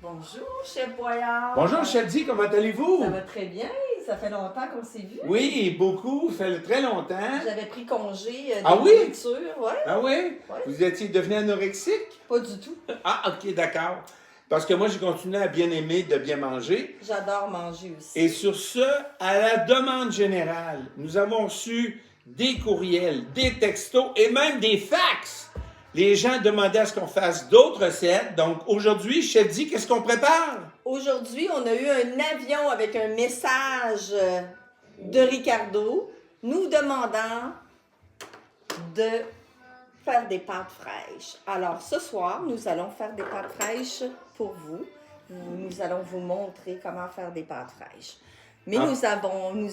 Bonjour, chef Boyard. Bonjour, Chef-Di, comment allez-vous? Ça va très bien. Ça fait longtemps qu'on s'est vu. Oui, beaucoup, ça fait très longtemps. J'avais pris congé de Ah oui? nourriture, ouais. Ah oui? Ouais. Vous étiez devenu anorexique? Pas du tout. Ah, ok, d'accord. Parce que moi, j'ai continué à bien aimer, de bien manger. J'adore manger aussi. Et sur ce, à la demande générale, nous avons reçu des courriels, des textos et même des fax. Les gens demandaient à ce qu'on fasse d'autres recettes. Donc aujourd'hui, Chef-Di, qu'est-ce qu'on prépare? Aujourd'hui, on a eu un avion avec un message de Ricardo nous demandant de faire des pâtes fraîches. Alors ce soir, nous allons faire des pâtes fraîches pour vous. Nous allons vous montrer comment faire des pâtes fraîches. Mais nous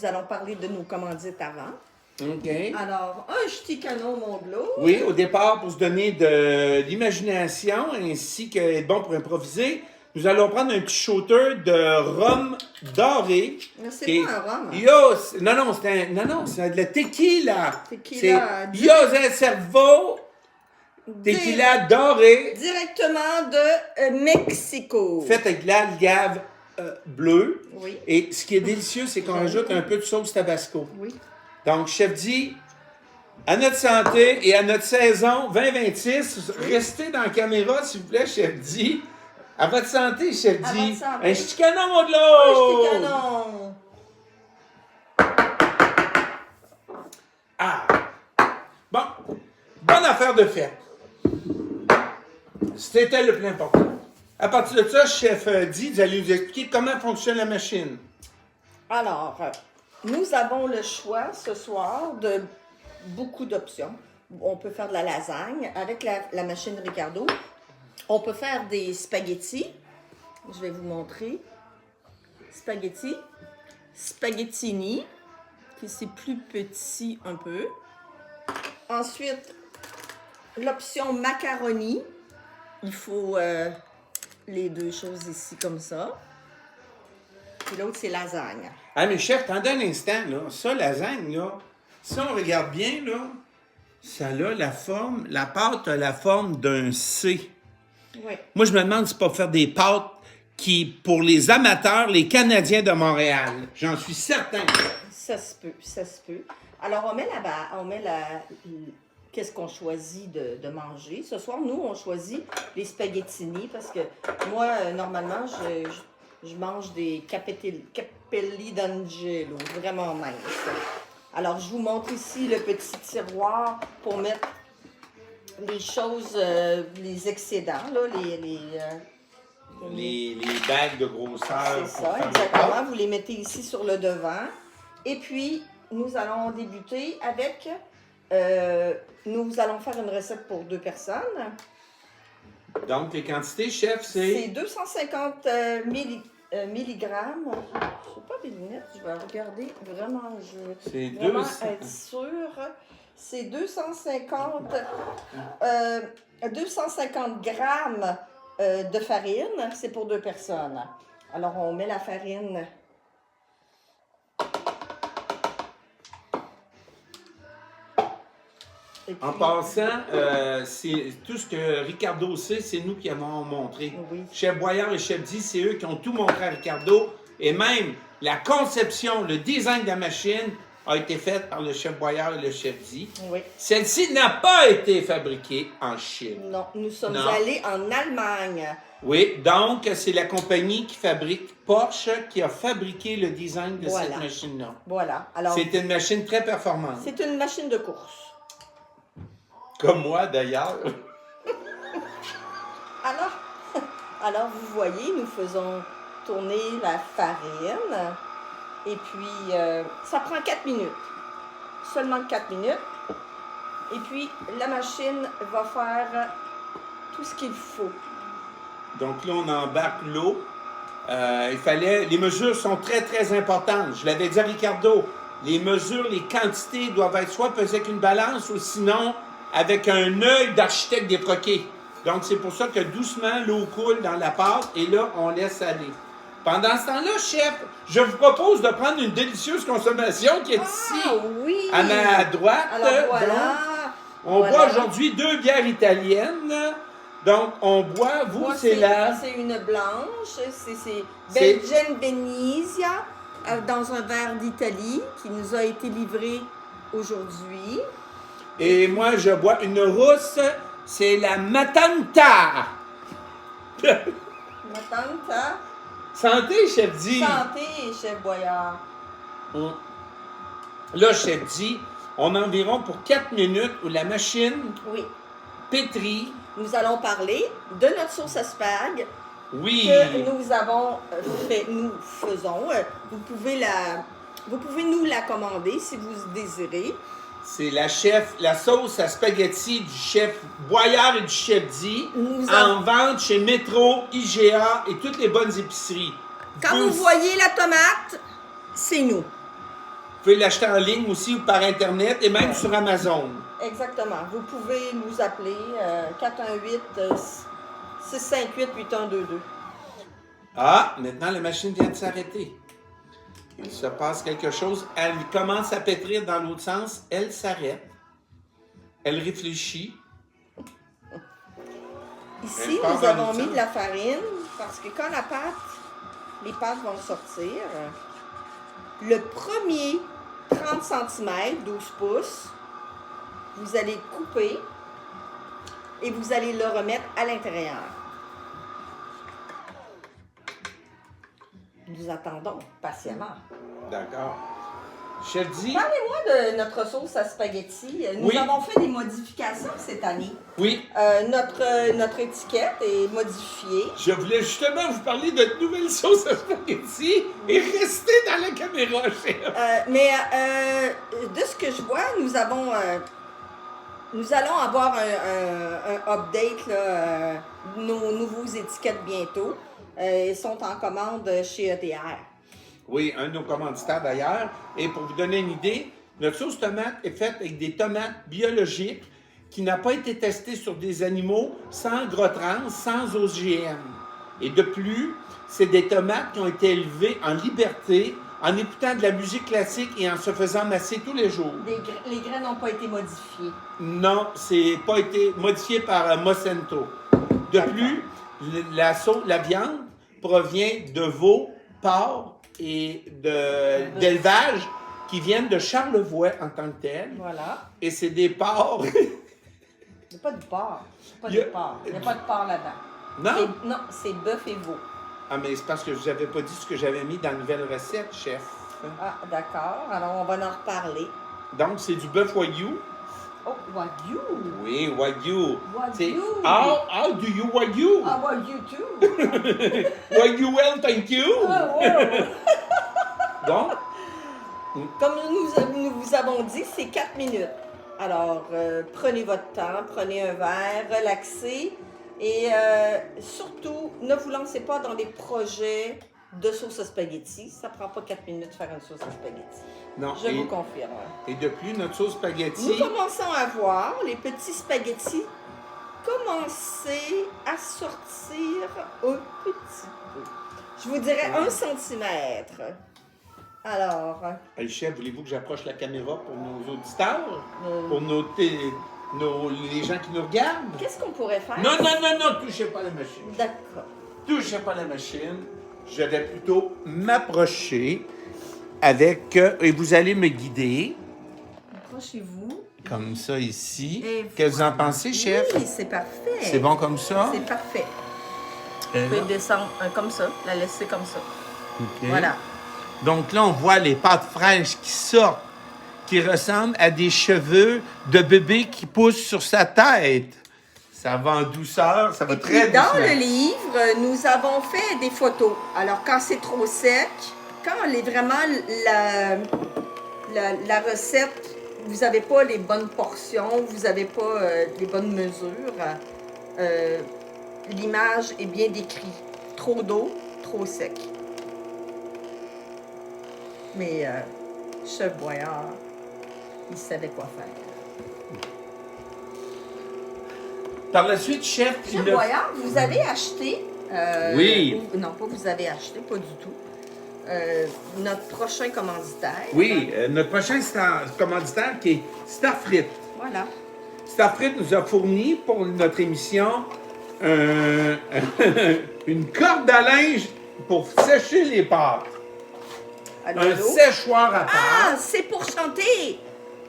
allons parler de nos commandites avant. OK. Alors, un ch'ti canon Montglo. Oui, au départ, pour se donner de l'imagination ainsi qu'être bon pour improviser, nous allons prendre un petit shooter de rhum doré. C'est pas un rhum. C'est de la tequila. Tequila. C'est José Servo tequila doré, Directement de Mexico. fait avec de l'agave bleue. Oui. Et ce qui est délicieux, c'est qu'on rajoute un peu de sauce tabasco. Oui. Donc, Chef-Di, à notre santé et à notre saison 2026, restez dans la caméra, s'il vous plaît, Chef-Di. À votre santé, Chef-Di. À votre santé. Un ch'ti canon de Un l'eau! ch'ti canon. Ah! Bon, bonne affaire de fête. C'était le plus important. À partir de ça, Chef-Di, vous allez nous expliquer comment fonctionne la machine. Alors, nous avons le choix ce soir de beaucoup d'options. On peut faire de la lasagne avec la machine Ricardo. On peut faire des spaghettis. Je vais vous montrer. Spaghetti. Spaghettini, qui c'est plus petit un peu. Ensuite, l'option macaroni. Il faut les deux choses ici comme ça. Puis l'autre, c'est lasagne. Ah, mais chef, attendez un instant, là. Ça, lasagne, là, si on regarde bien, là, ça a la forme, la pâte a la forme d'un C. Oui. Moi, je me demande si c'est pas faire des pâtes qui, pour les amateurs, les Canadiens de Montréal. J'en suis certain. Ça se peut, ça se peut. Alors, on met qu'est-ce qu'on choisit de manger. Ce soir, nous, on choisit les spaghettini parce que moi, normalement, je mange des capelli d'angelo, vraiment minces. Alors, je vous montre ici le petit tiroir pour mettre les choses, les excédents, là, Les bagues de grosseur. c'est ça, exactement. Vous les mettez ici sur le devant. Et puis, nous allons débuter avec... nous allons faire une recette pour 2 personnes. Donc, les quantités, chef, C'est c'est... 250 milligrammes. Je sais pas mes lunettes, je vais regarder. Vraiment, je C'est veux vraiment 200. être sûre. C'est 250 grammes de farine. C'est pour 2 personnes. Alors, on met la farine. Et En puis- passant, c'est tout ce que Ricardo sait, c'est nous qui avons montré. Oui. Chef Boyard et Chef Di, c'est eux qui ont tout montré à Ricardo. Et même la conception, le design de la machine a été faite par le Chef Boyard et le Chef Di. Oui. Celle-ci n'a pas été fabriquée en Chine. Non, nous sommes Non. allés en Allemagne. Oui, donc c'est la compagnie qui fabrique Porsche qui a fabriqué le design de Voilà. cette machine-là. Voilà. Alors, C'est une machine très performante. c'est une machine de course. Comme moi d'ailleurs. Alors, vous voyez, nous faisons tourner la farine. Et puis, ça prend 4 minutes. Seulement 4 minutes. Et puis, la machine va faire tout ce qu'il faut. Donc là, on embarque l'eau. Les mesures sont très, très importantes. Je l'avais dit à Ricardo, les mesures, les quantités doivent être soit pesées avec une balance ou sinon avec un œil d'architecte des troquets. Donc, c'est pour ça que doucement, l'eau coule dans la pâte et là, on laisse aller. Pendant ce temps-là, chef, je vous propose de prendre une délicieuse consommation qui est ici, oui! à ma droite. Alors voilà. Donc, on boit aujourd'hui 2 bières italiennes. Donc, on boit, vous, Moi, c'est la... c'est une blanche, c'est C'est- Belgian Venezia dans un verre d'Italie qui nous a été livré aujourd'hui. Et moi, je bois une rousse, c'est la Matanta. Matanta. Santé, chef dit. Santé, chef Boyard. Là, chef dit, on a environ pour 4 minutes où la machine Oui. pétrit. Nous allons parler de notre sauce à spag Oui. que nous avons fait, nous faisons. Vous pouvez nous la commander si vous désirez. C'est la sauce à spaghetti du chef Boyard et du chef Di, Nous en vente chez Métro, IGA et toutes les bonnes épiceries. Quand vous voyez la tomate, c'est nous. Vous pouvez l'acheter en ligne aussi ou par Internet et même sur Amazon. Exactement. Vous pouvez nous appeler 418-658-8122. Ah, maintenant la machine vient de s'arrêter. Il se passe quelque chose. Elle commence à pétrir dans l'autre sens. Elle s'arrête. Elle réfléchit. Ici, part nous dans avons l'autre mis sens. de la farine parce que quand les pâtes vont sortir, le premier 30 cm, 12 pouces, vous allez couper et vous allez le remettre à l'intérieur. Nous attendons patiemment. D'accord. Chef Di? Parlez-moi de notre sauce à spaghetti. Nous Oui. avons fait des modifications cette année. Oui. Notre étiquette est modifiée. Je voulais justement vous parler de notre nouvelle sauce à spaghetti et rester dans la caméra, chef. De ce que je vois, nous allons avoir un update, là, nos nouveaux étiquettes bientôt. Ils sont en commande chez ETR. Oui, un de nos commanditaires d'ailleurs. Et pour vous donner une idée, notre sauce tomate est faite avec des tomates biologiques qui n'ont pas été testées sur des animaux sans gras trans, sans OGM. Et de plus, c'est des tomates qui ont été élevées en liberté, en écoutant de la musique classique et en se faisant masser tous les jours. Les graines n'ont pas été modifiées. Non, c'est pas été modifié par Monsanto. De plus, la viande provient de veaux, porcs et d'élevage qui viennent de Charlevoix en tant que tel. Voilà. Et c'est des porcs. Il n'y a pas de porc. Il n'y a pas de porc là-dedans. Non? Non, c'est bœuf et veau. Ah, mais c'est parce que je vous avais pas dit ce que j'avais mis dans la nouvelle recette, chef. Ah, d'accord. Alors, on va en reparler. Donc, c'est du bœuf wagyu. Oh, wagyu. Oui, wagyu. Wagyu. C'est how do you wagyu? Ah, wagyu too. Wagyu well, thank you. Ah, wow. Donc, Comme nous vous avons dit, c'est 4 minutes. Alors, prenez votre temps, prenez un verre, relaxez. Et surtout, ne vous lancez pas dans des projets de sauce à spaghetti. Ça ne prend pas 4 minutes de faire une sauce à spaghetti. non. Je vous confirme. Et de plus, notre sauce spaghetti. Nous commençons à voir les petits spaghettis commencer à sortir un petit peu. Je vous dirais 1 centimètre. Alors, Hey, chef, voulez-vous que j'approche la caméra pour nos auditeurs? Euh. Pour les gens qui nous regardent? qu'est-ce qu'on pourrait faire? Non, touchez pas la machine. D'accord. Touchez pas la machine. Je vais plutôt m'approcher avec... et vous allez me guider, Approchez-vous. comme ça ici. Et Qu'est-ce que vous en pensez, chef? Oui, c'est parfait. C'est bon comme ça? C'est parfait. Et Vous pouvez là? descendre comme ça, la laisser comme ça. OK. Voilà. Donc là, on voit les pâtes fraîches qui sortent, qui ressemblent à des cheveux de bébé qui poussent sur sa tête. Ça va en douceur, ça va Et très puis, dans doucement. le livre, nous avons fait des photos. Alors, quand c'est trop sec, quand vraiment la recette, vous n'avez pas les bonnes portions, vous n'avez pas les bonnes mesures, l'image est bien décrite. Trop d'eau, trop sec. Mais Chef Boyard, il savait quoi faire. Par la suite, chef... Chef Boyard, vous avez acheté... Oui. Non, pas vous avez acheté, pas du tout. Notre prochain commanditaire. Oui, notre prochain commanditaire qui est Starfrit. Voilà. Starfrit nous a fourni pour notre émission une corde à linge pour sécher les pâtes. Allô, Un allô? séchoir à pâtes. Ah, c'est pour chanter!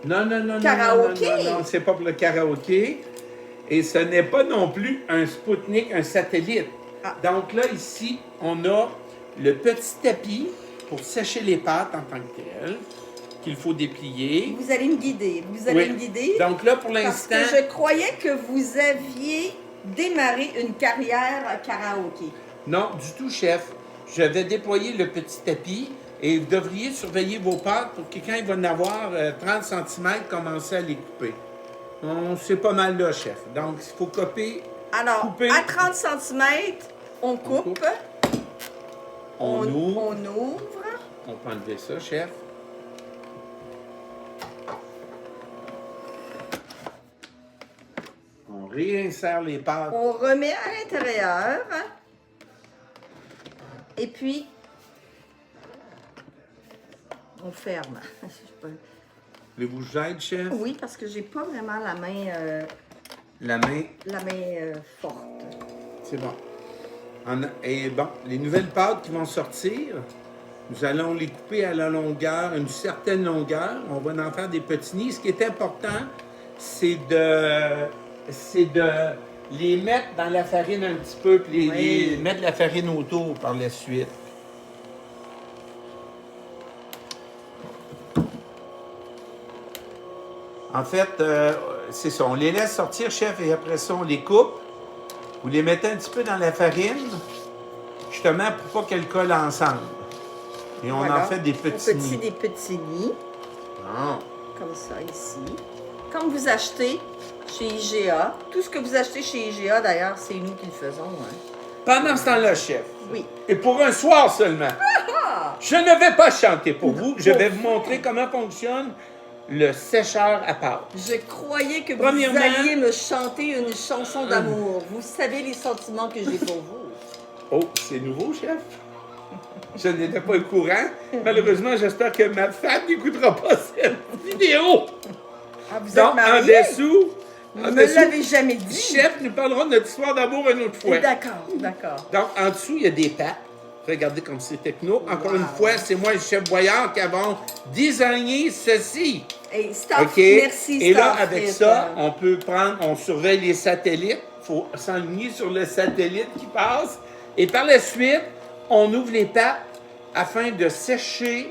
Non, non, non, non, Karaoké. non, non, non, c'est pas pour le karaoké. Et ce n'est pas non plus un Spoutnik, un satellite. Ah. Donc là, ici, on a le petit tapis pour sécher les pâtes en tant que tel, qu'il faut déplier. Vous allez me guider. Vous allez Oui. me guider. Donc là, pour Parce l'instant, que je croyais que vous aviez démarré une carrière à karaoké. non, du tout, chef. Je vais déployer le petit tapis et vous devriez surveiller vos pâtes pour que quand il va en avoir 30 cm, commencer à les couper. C'est pas mal là, chef. Donc, il faut couper. Alors, Couper. à 30 cm, on coupe. On ouvre. On ouvre. On peut enlever ça, chef. On réinsère les pâtes. On remet à l'intérieur. Et puis, on ferme. Je sais pas. Voulez-vous que j'aide, chef? Oui, parce que j'ai pas vraiment la main, La main, forte. c'est bon. Et bon, les nouvelles pâtes qui vont sortir, nous allons les couper à la longueur, une certaine longueur. On va en faire des petits nids. Ce qui est important, c'est de les mettre dans la farine un petit peu, puis Oui. les mettre la farine autour par la suite. En fait, c'est ça. On les laisse sortir, chef, et après ça, on les coupe. Vous les mettez un petit peu dans la farine, justement pour pas qu'elles collent ensemble. Et on Voilà. en fait des petits nids. Des petits nids, Ah. comme ça ici. Comme vous achetez chez IGA, tout ce que vous achetez chez IGA, d'ailleurs, c'est nous qui le faisons. Hein. Pendant ce temps-là, chef, Oui. et pour un soir seulement, je ne vais pas chanter pour vous. Je vais vous montrer comment fonctionne le sécheur à pâtes. Je croyais que vous Premièrement- alliez me chanter une chanson d'amour. Vous savez les sentiments que j'ai pour vous. Oh, c'est nouveau, chef? Je n'étais pas au courant. Malheureusement, j'espère que ma femme n'écoutera pas cette vidéo. Ah, vous Donc, êtes mariés? en dessous, Vous ne me l'avez jamais dit. chef, nous parlerons de notre histoire d'amour une autre fois. D'accord, d'accord. Donc, en dessous, il y a des pâtes. Regardez comme c'est techno. Encore une Wow. fois, c'est moi et le chef Boyard qui avons designé ceci. Et stop, OK? merci, Et là, stop, avec Fred. ça, on peut prendre, on surveille les satellites. Il faut s'enligner sur le satellite qui passe. Et par la suite, on ouvre les pâtes afin de sécher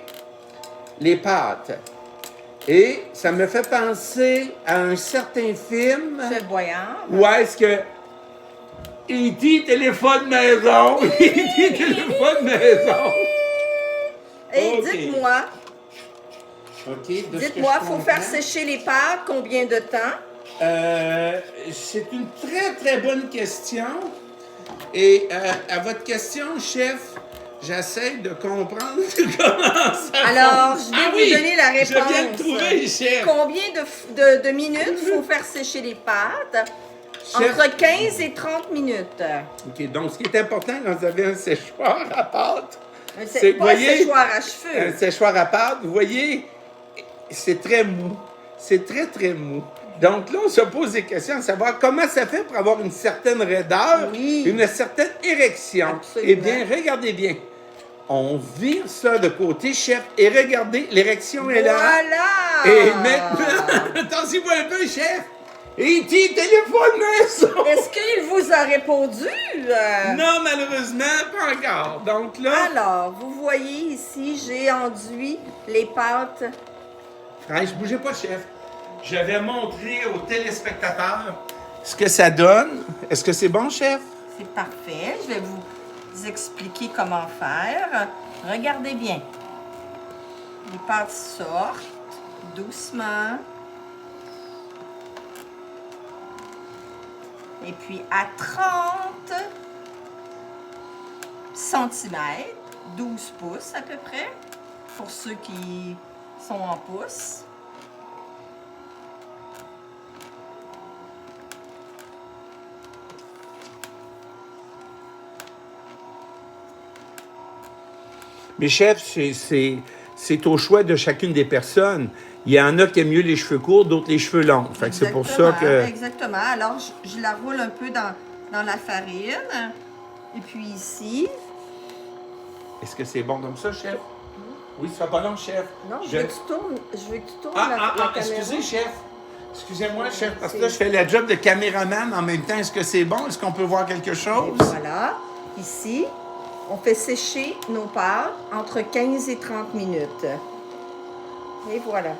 les pâtes. Et ça me fait penser à un certain film Chef Boyard. où est-ce que E.T. téléphone maison. E.T. téléphone maison. Et OK. dites-moi, OK. de ce que dites-moi, je il faut faire comprends. sécher les pâtes combien de temps? C'est une très, très bonne question. Et à votre question, chef, j'essaie de comprendre comment ça Alors, fonctionne. je vais Ah vous oui, donner la réponse. Je viens de trouver, chef. Combien de minutes il faut faire sécher les pâtes? Chef. Entre 15 et 30 minutes. OK, donc ce qui est important quand vous avez un séchoir à pâte, C'est vous pas un voyez, séchoir à un cheveux. séchoir à pâte, vous voyez, c'est très mou. C'est très, très mou. Donc là, on se pose des questions à savoir comment ça fait pour avoir une certaine raideur, Oui. une certaine érection. Absolument. Eh bien, regardez bien. On vire ça de côté, chef, et regardez, l'érection est là. Voilà! Et maintenant, attendez-vous un peu, chef. E.T. téléphone maison. Est-ce qu'il vous a répondu? Non, malheureusement, pas encore. Donc là, Alors, vous voyez ici, j'ai enduit les pâtes. Fraîche, bougez pas, chef. Je vais montrer aux téléspectateurs ce que ça donne. Est-ce que c'est bon, chef? C'est parfait. Je vais vous expliquer comment faire. Regardez bien. Les pâtes sortent doucement. Et puis à 30 cm, 12 pouces à peu près, pour ceux qui sont en pouces. Mais chef, c'est au choix de chacune des personnes. Il y en a qui aiment mieux les cheveux courts, d'autres les cheveux longs. Fait que c'est pour ça que... Exactement. Alors, je la roule un peu dans dans la farine. Et puis ici, Est-ce que c'est bon comme ça, chef? Oui, ça sera pas long, chef. non, je veux que tu tournes la caméra. Excusez, chef. Excusez-moi, chef, parce que là, je fais le job de caméraman en même temps. Est-ce que c'est bon? Est-ce qu'on peut voir quelque Et chose? voilà, ici, on fait sécher nos pâtes entre 15 et 30 minutes. Et voilà.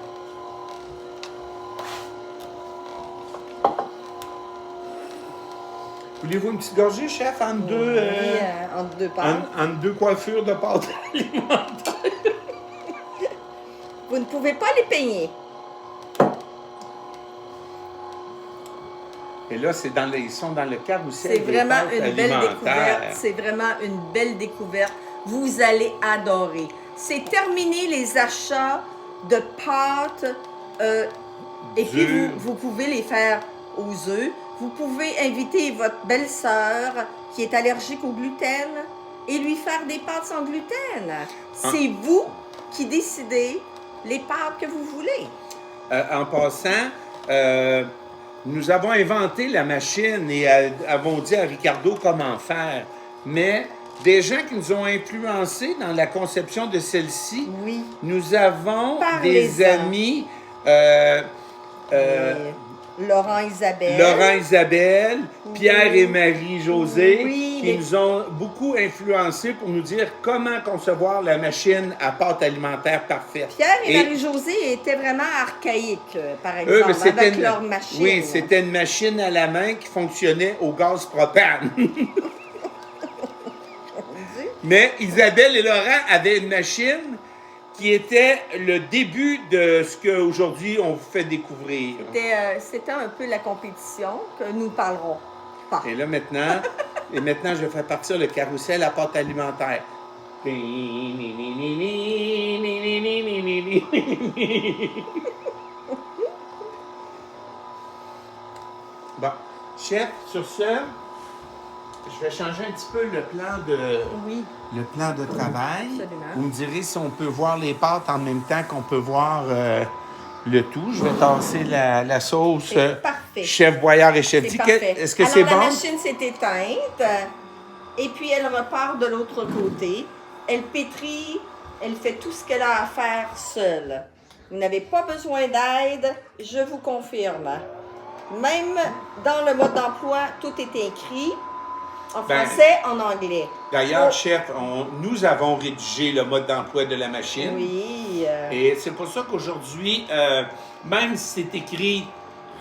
Voulez-vous une petite gorgée, chef, entre deux, Oui, entre deux pâtes. entre deux coiffures de pâtes alimentaires? Vous ne pouvez pas les peigner. Et là, ils sont dans le carrousel C'est des vraiment pâtes une belle alimentaires. découverte. C'est vraiment une belle découverte. Vous allez adorer. C'est terminé les achats de pâtes. Et puis, vous pouvez les faire aux œufs. Vous pouvez inviter votre belle-sœur qui est allergique au gluten et lui faire des pâtes sans gluten. C'est vous qui décidez les pâtes que vous voulez. En passant, nous avons inventé la machine et avons dit à Ricardo comment faire. Mais des gens qui nous ont influencés dans la conception de celle-ci, Oui. nous avons Parlez-en. des amis, Laurent Isabelle. Laurent Isabelle, Pierre Oui. et Marie-Josée, Oui, qui nous ont beaucoup influencés pour nous dire comment concevoir la machine à pâte alimentaire parfaite. Pierre et Marie-Josée étaient vraiment archaïques, par exemple, Eux, c'était avec leur machine. Oui, c'était une machine à la main qui fonctionnait au gaz propane. Mais Isabelle et Laurent avaient une machine qui était le début de ce qu'aujourd'hui on vous fait découvrir. C'était un peu la compétition que nous parlerons pas. Et là maintenant, je vais faire partir le carrousel à pâte alimentaire. Bon, chef, sur ce, je vais changer un petit peu le plan de travail. Absolument. Vous me direz si on peut voir les pâtes en même temps qu'on peut voir le tout. Je vais tasser la sauce C'est parfait. Chef Boyard et Chef C'est Di. parfait. Est-ce que Alors, c'est la bon? machine s'est éteinte et puis elle repart de l'autre côté. Elle pétrit, elle fait tout ce qu'elle a à faire seule. Vous n'avez pas besoin d'aide, je vous confirme. Même dans le mode d'emploi, tout est écrit en français, en anglais. D'ailleurs, chef, nous avons rédigé le mode d'emploi de la machine. Oui. Et c'est pour ça qu'aujourd'hui, même si c'est écrit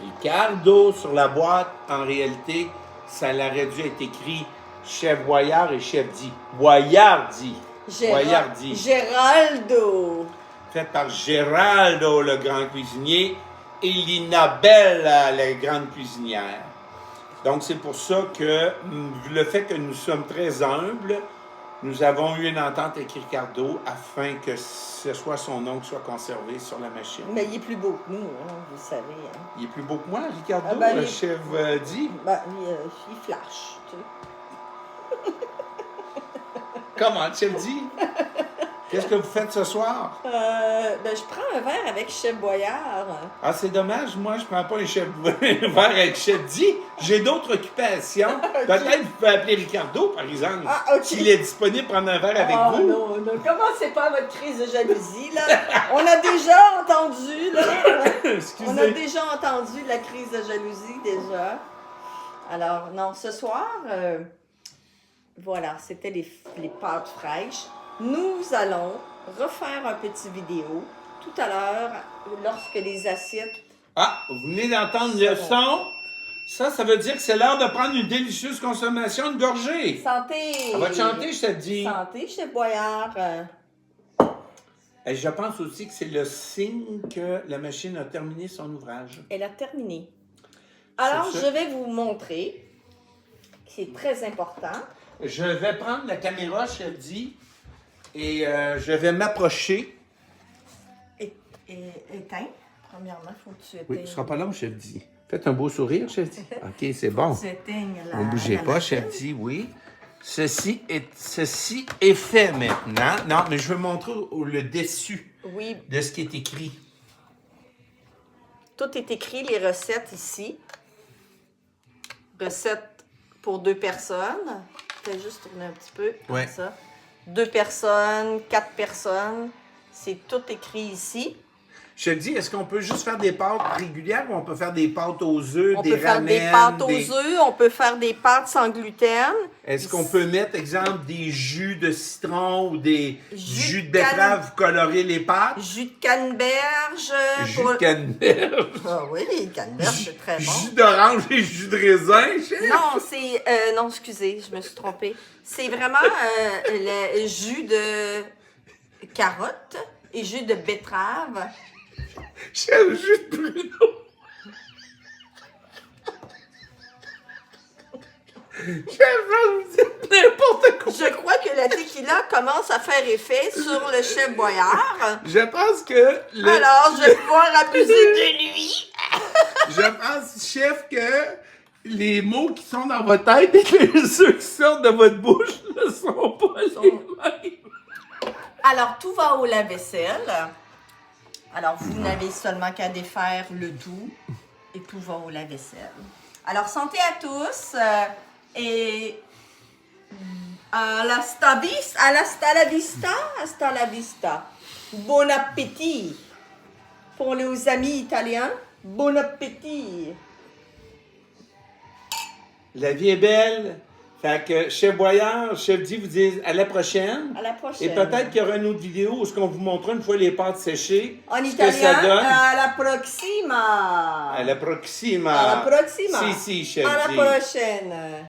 Ricardo sur la boîte, en réalité, ça aurait dû être écrit Chef Boyard et Chef Di. Boyardi. Boyardi. Géraldo. Fait par Géraldo, le grand cuisinier, et Linabella, la grande cuisinière. Donc, c'est pour ça que le fait que nous sommes très humbles, nous avons eu une entente avec Ricardo afin que ce soit son nom qui soit conservé sur la machine. Mais il est plus beau que nous, hein, vous savez. Hein. Il est plus beau que moi, Ricardo, le chef Di. Ben, il flash, tu sais. Comment, chef Di? Qu'est-ce que vous faites ce soir? Je prends un verre avec Chef Boyard. Ah, c'est dommage, moi, je prends pas un verre avec Chef Di. J'ai d'autres occupations. Peut-être vous pouvez appeler Ricardo, par exemple. Ah, OK. S'il est disponible, prendre un verre avec vous. Non, non, commencez pas votre crise de jalousie, là. On a déjà entendu, là. Excusez. On a déjà entendu la crise de jalousie, déjà. Alors, non, ce soir, voilà, c'était les pâtes fraîches. Nous allons refaire un petit vidéo tout à l'heure, lorsque les assiettes... Ah, vous venez d'entendre le son. Ça veut dire que c'est l'heure de prendre une délicieuse consommation de gorgée. Santé! On va te chanter, je te dis. Santé, Chef Boyard. Et je pense aussi que c'est le signe que la machine a terminé son ouvrage. Elle a terminé. Alors, C'est ça. je vais vous montrer, c'est très important. Je vais prendre la caméra, chef Di, et je vais m'approcher. Éteins. Premièrement, il faut que tu éteignes. Oui, ce sera pas long, chef Di. Faites un beau sourire, chef Di. OK, c'est bon. Tu éteignes la... Ne bougez la pas, machine. chef Di, oui. Ceci est fait maintenant. Non, mais je veux montrer le dessus Oui, de ce qui est écrit. tout est écrit, les recettes ici. Recettes pour 2 personnes. Fais juste tourner un petit peu, comme Ouais. ça. 2 personnes, 4 personnes. C'est tout écrit ici. Je te dis, est-ce qu'on peut juste faire des pâtes régulières ou on peut faire des pâtes aux œufs, On des peut faire ramen, des pâtes aux œufs, on peut faire des pâtes sans gluten. Est-ce qu'on peut mettre, exemple, des jus de citron ou des jus de de betterave pour colorer les pâtes? Jus de canneberge. Jus de canneberge. Ah oui, les canneberges, c'est très bon. Jus d'orange et jus de raisin, chef? Non, c'est... non, excusez, je me suis trompée. C'est vraiment le jus de carotte et jus de betterave. Chef, jus de pruneau. Chef, je vous dis n'importe quoi. Je crois que la tequila commence à faire effet sur le chef Boyard. Je pense que Alors, je vais pouvoir abuser de lui. Je pense, chef, que les mots qui sont dans votre tête et ceux qui sortent de votre bouche ne sont pas les mêmes. Alors, tout va au lave-vaisselle. Alors, vous n'avez seulement qu'à défaire le tout et tout va au lave-vaisselle. Alors, santé à tous et hasta la vista. Bon appétit. Pour les amis italiens, bon appétit. La vie est belle. Fait que chef Boyard, chef dit vous disent à la prochaine. À la prochaine. Et peut-être qu'il y aura une autre vidéo où on vous montrera une fois les pâtes séchées. En ce italien, que ça donne. à la proxima. À la proxima. À la proxima. Si, chef À la dit. prochaine.